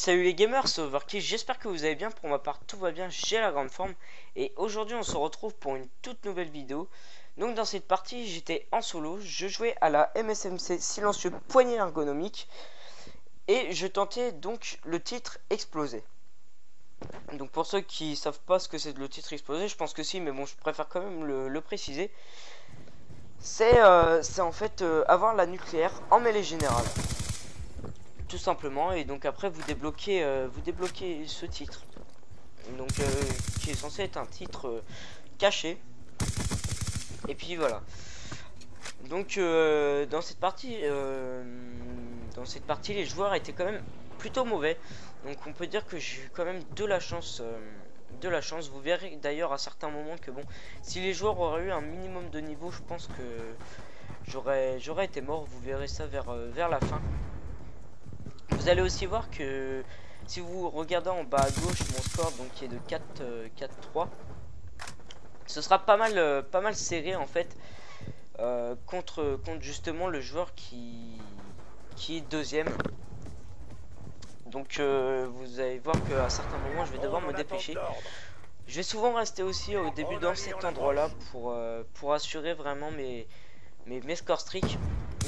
Salut les gamers, c'est Overkill, j'espère que vous allez bien. Pour ma part tout va bien, j'ai la grande forme. Et aujourd'hui on se retrouve pour une toute nouvelle vidéo. Donc dans cette partie j'étais en solo, je jouais à la MSMC silencieux poignée ergonomique. Et je tentais donc le titre explosé. Donc pour ceux qui savent pas ce que c'est le titre explosé, je pense que si, mais bon je préfère quand même le préciser. C'est en fait avoir la nucléaire en mêlée générale. Tout simplement, et donc après vous débloquez ce titre, donc qui est censé être un titre caché. Et puis voilà, donc dans cette partie les joueurs étaient quand même plutôt mauvais, donc on peut dire que j'ai eu quand même de la chance. Vous verrez d'ailleurs à certains moments que bon, si les joueurs auraient eu un minimum de niveau, je pense que j'aurais été mort. Vous verrez ça vers la fin. Vous allez aussi voir que si vous regardez en bas à gauche mon score, donc qui est de 4-3, ce sera pas mal serré en fait, contre justement le joueur qui est deuxième. Donc vous allez voir qu'à certains moments je vais devoir me dépêcher. Je vais souvent rester aussi au début dans cet endroit là pour assurer vraiment mes score streaks.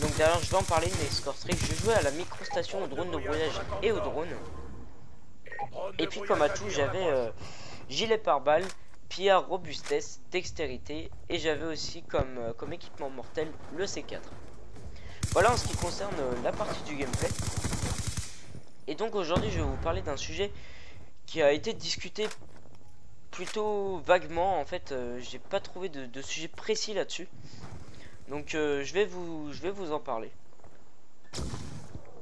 Donc d'ailleurs je vais en parler de mes score streaks. Je jouais à la micro-station, au drone de brouillage et au drone. Et puis comme atout j'avais gilet pare-balles, pillard, robustesse, dextérité. Et j'avais aussi comme équipement mortel le C4. Voilà en ce qui concerne la partie du gameplay. Et donc aujourd'hui je vais vous parler d'un sujet qui a été discuté plutôt vaguement. En fait j'ai pas trouvé de sujet précis là-dessus. Donc je vais vous en parler.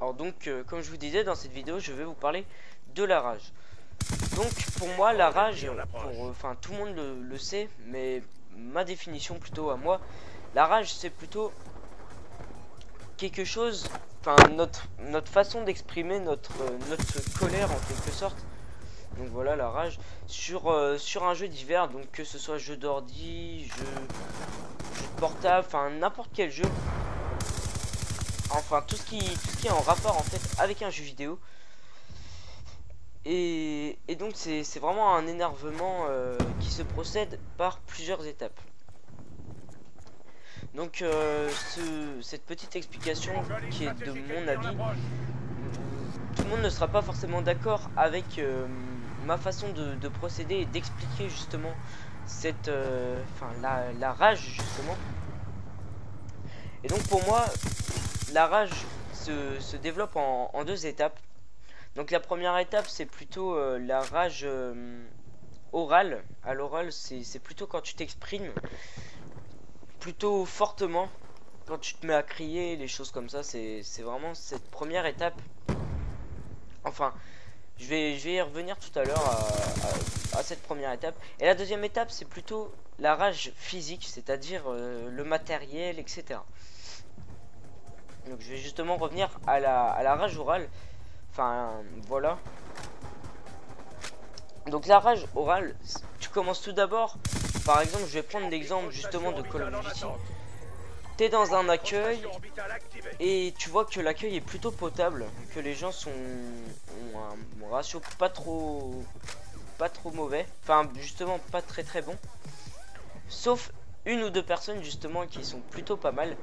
Alors donc comme je vous disais, dans cette vidéo je vais vous parler de la rage. Donc pour moi la rage, enfin tout le monde le sait, mais ma définition plutôt à moi, la rage c'est plutôt quelque chose, enfin notre façon d'exprimer notre colère en quelque sorte. Donc voilà la rage sur un jeu divers, donc que ce soit jeu d'ordi, jeu de portable, enfin n'importe quel jeu, enfin tout ce qui est en rapport en fait avec un jeu vidéo. Et donc c'est vraiment un énervement qui se procède par plusieurs étapes. Donc cette petite explication qui est de mon avis, tout le monde ne sera pas forcément d'accord avec ma façon de procéder et d'expliquer justement cette la rage justement. Et donc pour moi la rage se développe en deux étapes. Donc la première étape c'est plutôt la rage orale. À l'oral c'est plutôt quand tu t'exprimes plutôt fortement, quand tu te mets à crier, les choses comme ça. C'est vraiment cette première étape. Enfin je vais y revenir tout à l'heure à cette première étape. Et la deuxième étape c'est plutôt la rage physique, c'est-à-dire le matériel, etc. Donc je vais justement revenir à la rage orale. Enfin voilà. Donc la rage orale, tu commences tout d'abord. Par exemple je vais prendre l'exemple justement de Call of Duty. T'es dans un accueil et tu vois que l'accueil est plutôt potable, que les gens ont un ratio pas trop mauvais, enfin justement pas très bon, sauf une ou deux personnes justement qui sont plutôt pas mal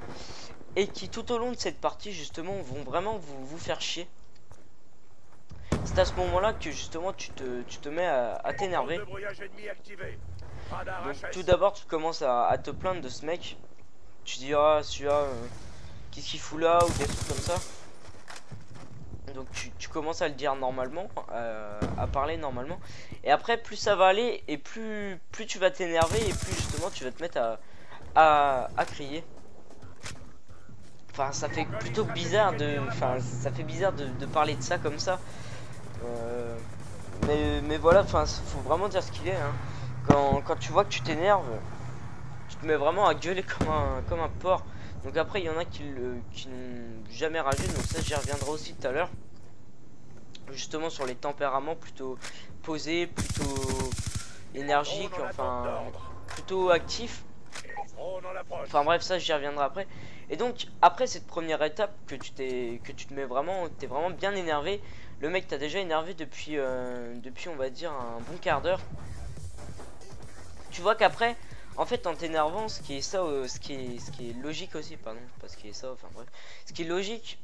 et qui tout au long de cette partie justement vont vraiment vous faire chier. C'est à ce moment là que justement tu te mets à t'énerver. Donc tout d'abord tu commences à te plaindre de ce mec. Tu dis ah celui-là qu'est-ce qu'il fout là, ou des trucs comme ça. Donc tu commences à le dire normalement, à parler normalement. Et après plus ça va aller et plus tu vas t'énerver et plus justement tu vas te mettre à crier. Enfin ça fait plutôt bizarre de parler de ça comme ça. Mais voilà, enfin faut vraiment dire ce qu'il est hein. Quand tu vois que tu t'énerves, tu te mets vraiment à gueuler comme un porc. Donc après il y en a qui n'ont jamais ragé, donc ça j'y reviendrai aussi tout à l'heure. Justement sur les tempéraments plutôt posés, plutôt énergiques, enfin plutôt actifs. Enfin bref, ça j'y reviendrai après. Et donc après cette première étape que tu te mets vraiment, t'es vraiment bien énervé. le mec t'a déjà énervé depuis on va dire un bon quart d'heure. Tu vois qu'après, en fait, en t'énervant, ce qui est logique aussi, pardon, pas ce qui est ça, enfin bref, ce qui est logique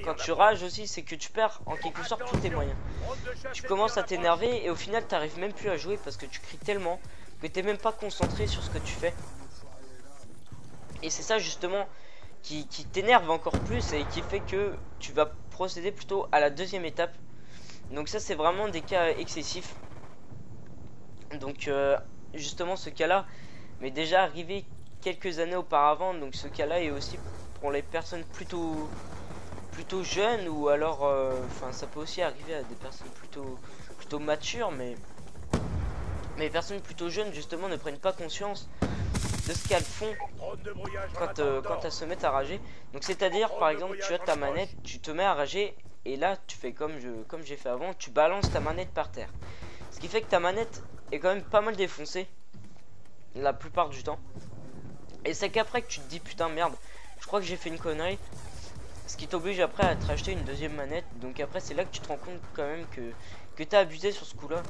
quand tu rages aussi, c'est que tu perds en quelque sorte tous tes moyens. Tu commences à t'énerver et au final, t'arrives même plus à jouer parce que tu cries tellement que t'es même pas concentré sur ce que tu fais. Et c'est ça justement qui t'énerve encore plus et qui fait que tu vas procéder plutôt à la deuxième étape. Donc ça, c'est vraiment des cas excessifs. Donc justement, ce cas-là m'est déjà arrivé quelques années auparavant. Donc ce cas-là est aussi pour les personnes plutôt jeunes, ou alors enfin ça peut aussi arriver à des personnes plutôt matures, mais les personnes plutôt jeunes justement ne prennent pas conscience de ce qu'elles font quand elles se mettent à rager. Donc c'est à dire, par exemple, tu as ta manette, tu te mets à rager et là tu fais comme j'ai fait avant, tu balances ta manette par terre, ce qui fait que ta manette est quand même pas mal défoncée la plupart du temps. Et c'est qu'après que tu te dis putain merde, je crois que j'ai fait une connerie, ce qui t'oblige après à te racheter une deuxième manette. Donc après c'est là que tu te rends compte quand même que t'as abusé sur ce coup là,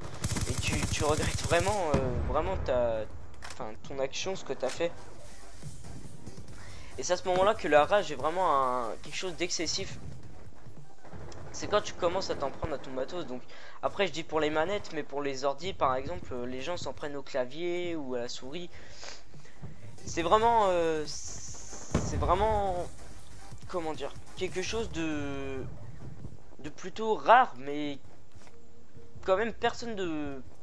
et tu regrettes vraiment ton action, ce que t'as fait. Et c'est à ce moment là que la rage est vraiment quelque chose d'excessif. C'est quand tu commences à t'en prendre à ton matos. Donc après je dis pour les manettes, mais pour les ordi par exemple, les gens s'en prennent au clavier ou à la souris. C'est vraiment comment dire, quelque chose de plutôt rare, mais quand même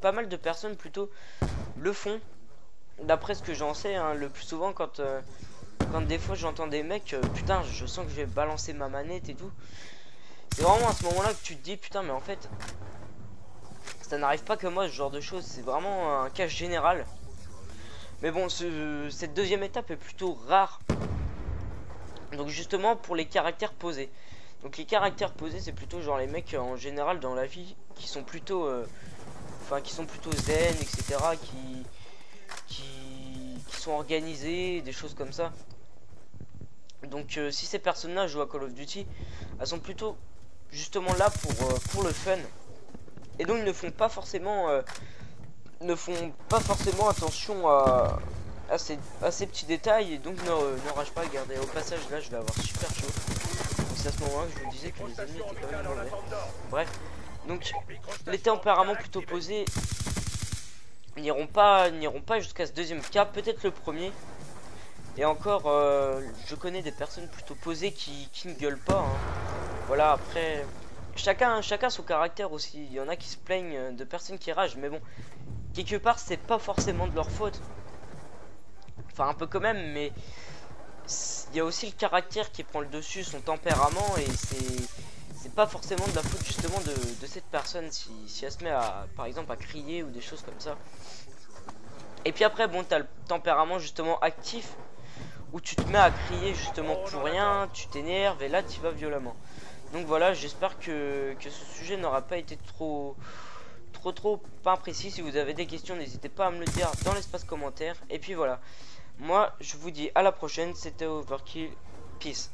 pas mal de personnes plutôt le font, d'après ce que j'en sais, hein. Le plus souvent quand des fois j'entends des mecs putain je sens que je vais balancer ma manette et tout, c'est vraiment à ce moment là que tu te dis putain mais en fait ça n'arrive pas que moi ce genre de choses, c'est vraiment un cas général. Mais bon, cette deuxième étape est plutôt rare. Donc justement pour les caractères posés. Donc les caractères posés, c'est plutôt genre les mecs en général dans la vie qui sont plutôt zen, etc. Qui sont organisés, des choses comme ça. Donc si ces personnes-là jouent à Call of Duty, elles sont plutôt justement là pour le fun. Et donc ils ne font pas forcément attention à ces petits détails, et donc ne rage pas. Regardez, au passage là je vais avoir super chaud. Donc c'est à ce moment là que je vous disais que les ennemis étaient quand même mauvais. Bref, donc les tempéraments plutôt posés n'iront pas jusqu'à ce deuxième cas, peut-être le premier. Et encore je connais des personnes plutôt posées qui ne gueulent pas, hein. Voilà, après chacun son caractère aussi. Il y en a qui se plaignent de personnes qui ragent, mais bon, quelque part c'est pas forcément de leur faute, enfin un peu quand même, mais il y a aussi le caractère qui prend le dessus, son tempérament, et c'est pas forcément de la faute justement de cette personne si elle se met par exemple à crier ou des choses comme ça. Et puis après bon, t'as le tempérament justement actif où tu te mets à crier justement pour rien, tu t'énerves et là tu vas violemment. Donc voilà, j'espère que ce sujet n'aura pas été trop pas précis. Si vous avez des questions, n'hésitez pas à me le dire dans l'espace commentaire. Et puis voilà, moi je vous dis à la prochaine, c'était Overkill, peace.